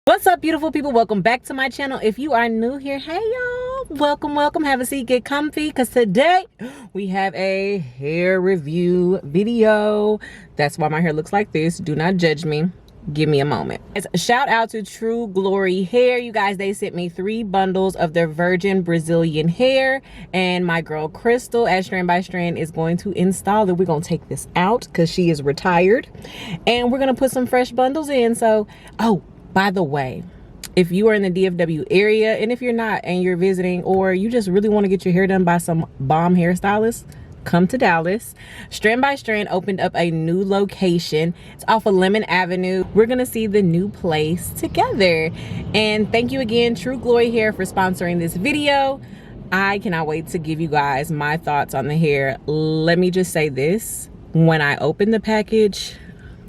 What's up, beautiful people? Welcome back to my channel. If you are new here, hey y'all, welcome. Have a seat, get comfy, because today we have a hair review video. That's why my hair looks like this. Do not judge me. Give me a moment. Shout out to True Glory Hair. You guys, they sent me 3 bundles of their virgin Brazilian hair, and my girl Crystal at Strand by Strand is going to install it. We're gonna take this out because she is retired, and we're gonna put some fresh bundles in. So, oh, by the way, if you are in the DFW area, and if you're not and you're visiting, or you just really want to get your hair done by some bomb hairstylists, come to Dallas. Strand by Strand opened up a new location. It's off of Lemon Avenue. We're gonna see the new place together. And thank you again, True Glory Hair, for sponsoring this video. I cannot wait to give you guys my thoughts on the hair. Let me just say this. When I opened the package,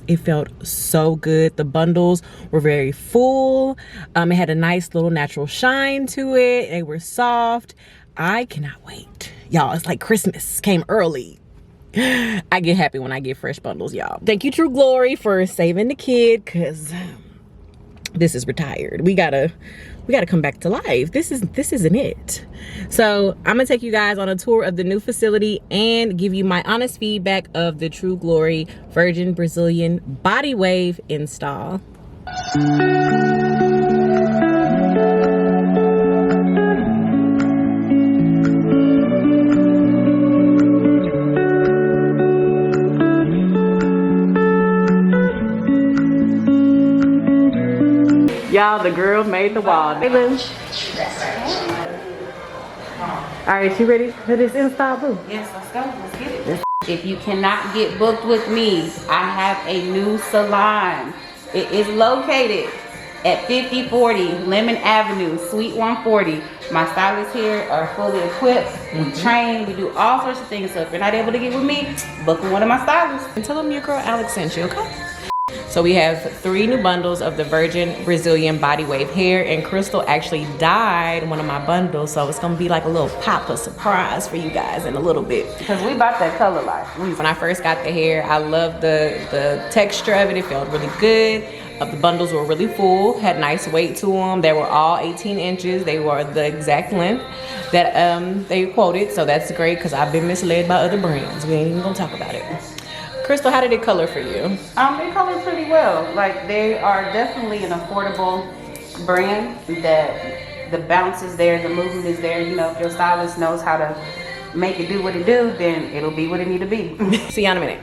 it felt so good. The bundles were very full. It had a nice little natural shine to it. They were soft. I cannot wait. Y'all, it's like Christmas came early. I get happy when I get fresh bundles, y'all. Thank you, True Glory, for saving the kid, because this is retired. We gotta come back to life. This isn't it. So I'm gonna take you guys on a tour of the new facility and give you my honest feedback of the True Glory Virgin Brazilian Body Wave install. Y'all, the girl made the wall. Hey, Lou. All right, you ready for this install, boo? Yes, let's go. Let's get it. If you cannot get booked with me, I have a new salon. It is located at 5040 Lemon Avenue, Suite 140. My stylists here are fully equipped. We train. We do all sorts of things. So if you're not able to get with me, book with one of my stylists. And tell them your girl Alex sent you, okay? So we have 3 new bundles of the Virgin Brazilian Body Wave hair, and Crystal actually dyed one of my bundles, so it's gonna be like a little pop-up surprise for you guys in a little bit. Because we bought that color life. When I first got the hair, I loved the texture of it. It felt really good. The bundles were really full, had nice weight to them. They were all 18 inches. They were the exact length that they quoted, so that's great because I've been misled by other brands. We ain't even gonna talk about it. Crystal, how did it color for you? They color pretty well. Like, they are definitely an affordable brand that the bounce is there, the movement is there. You know, if your stylist knows how to make it do what it do, then it'll be what it need to be. See you in a minute.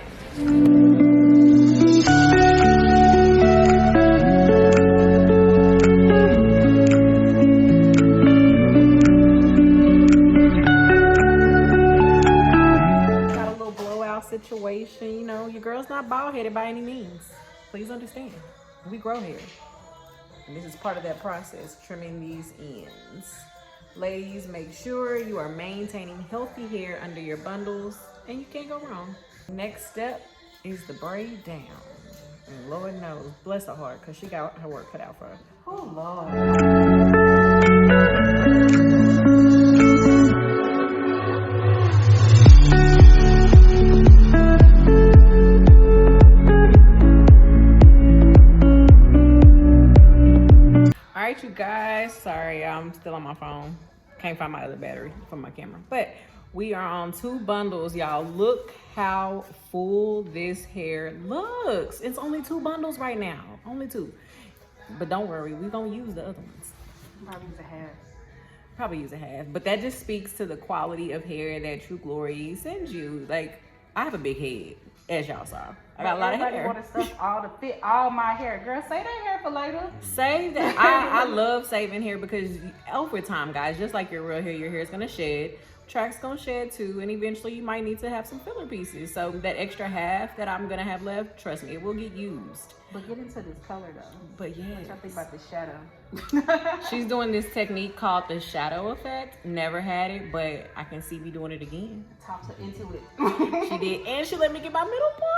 Situation, you know, your girl's not bald-headed by any means. Please understand, we grow hair, and this is part of that process, trimming these ends. Ladies, make sure you are maintaining healthy hair under your bundles, and you can't go wrong. Next step is the braid down, and Lord knows, bless her heart, because she got her work cut out for her. Oh Lord. You guys, sorry, I'm still on my phone. Can't find my other battery from my camera, but we are on 2 bundles, y'all. Look how full this hair looks. It's only 2 bundles right now, only 2, but don't worry, we're gonna use the other ones. Probably use a half, but that just speaks to the quality of hair that True Glory sends you. Like, I have a big head, as y'all saw. I got a lot of hair. Want stuff all to fit all my hair. Girl, save that hair for later. Save that. I love saving hair because over time, guys, just like your real hair, your hair is gonna shed. Track's gonna shed too, and eventually you might need to have some filler pieces. So that extra half that I'm gonna have left, trust me, it will get used. But get into this color though. But yeah, what y'all think about the shadow? She's doing this technique called the shadow effect. Never had it, but I can see me doing it again. Tops her into it. She did, and she let me get my middle part.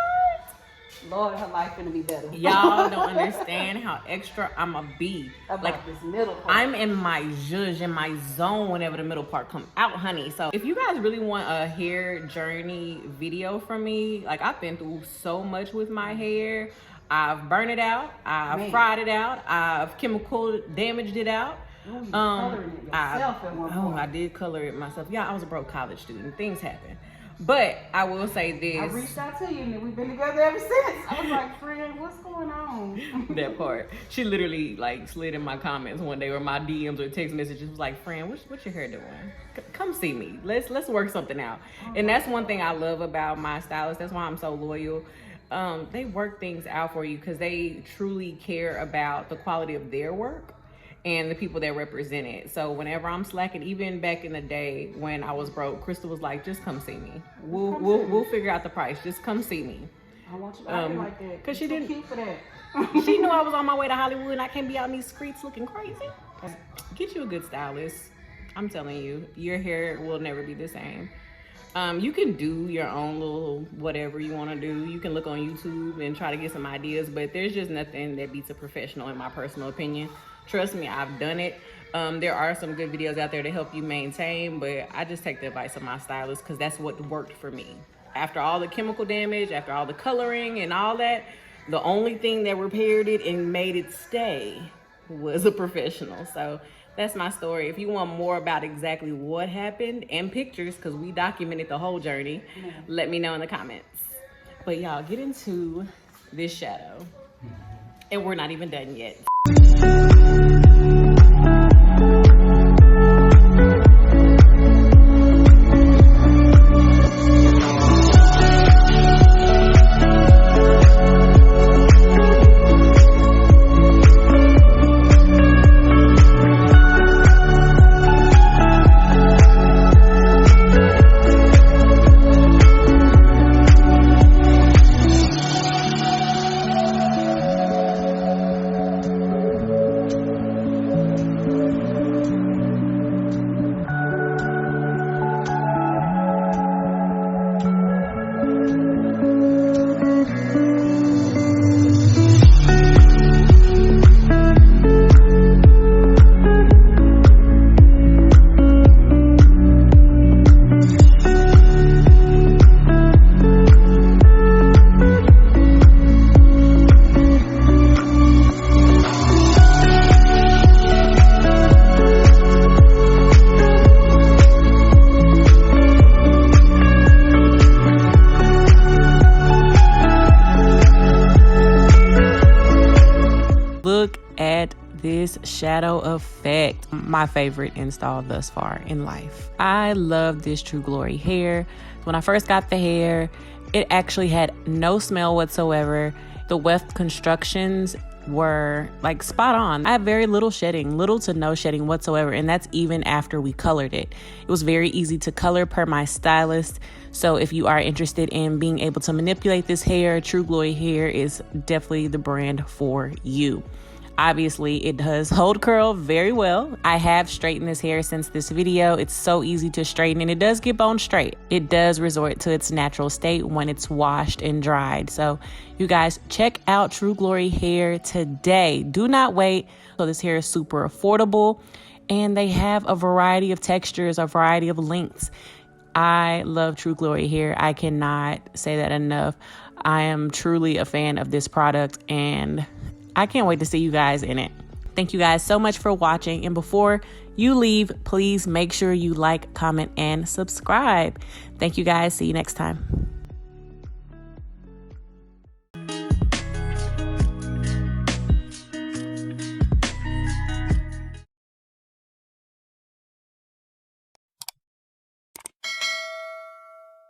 Lord, her life gonna be better. Y'all don't understand how extra I'm a be. About like this middle part. I'm in my zhuzh, in my zone whenever the middle part come out, honey. So if you guys really want a hair journey video from me, like I've been through so much with my hair. I've burned it out. I've fried it out. I've chemical damaged it out. I did color it myself. Yeah, I was a broke college student. Things happen. But I will say this. I reached out to you and we've been together ever since. I was like, friend, what's going on? That part. She literally like slid in my comments one day or my DMs or text messages was like, friend, what's your hair doing? Come see me. Let's work something out. And that's one thing I love about my stylist. That's why I'm so loyal. They work things out for you because they truly care about the quality of their work and the people that represent it. So whenever I'm slacking, even back in the day when I was broke, Crystal was like, just come see me. We'll figure out the price. Just come see me. I want you to act like that. Cause she didn't. Cute for that. She knew I was on my way to Hollywood and I can't be out in these streets looking crazy. Get you a good stylist. I'm telling you, your hair will never be the same. You can do your own little whatever you want to do. You can look on YouTube and try to get some ideas, but there's just nothing that beats a professional in my personal opinion. Trust me, I've done it. There are some good videos out there to help you maintain, but I just take the advice of my stylist because that's what worked for me. After all the chemical damage, after all the coloring and all that, the only thing that repaired it and made it stay was a professional. So that's my story. If you want more about exactly what happened and pictures, because we documented the whole journey, let me know in the comments. But y'all, get into this shadow. And we're not even done yet. Look at this shadow effect. My favorite install thus far in life. I love this True Glory hair. When I first got the hair, it actually had no smell whatsoever. The weft constructions were like spot on. I have very little shedding, little to no shedding whatsoever, and that's even after we colored it. It was very easy to color per my stylist. So if you are interested in being able to manipulate this hair, True Glory hair is definitely the brand for you. Obviously, it does hold curl very well. I have straightened this hair since this video. It's so easy to straighten and it does get bone straight. It does resort to its natural state when it's washed and dried. So you guys check out True Glory hair today. Do not wait. So this hair is super affordable and they have a variety of textures, a variety of lengths. I love True Glory hair. I cannot say that enough. I am truly a fan of this product and I can't wait to see you guys in it. Thank you guys so much for watching. And before you leave, please make sure you like, comment, and subscribe. Thank you guys. See you next time.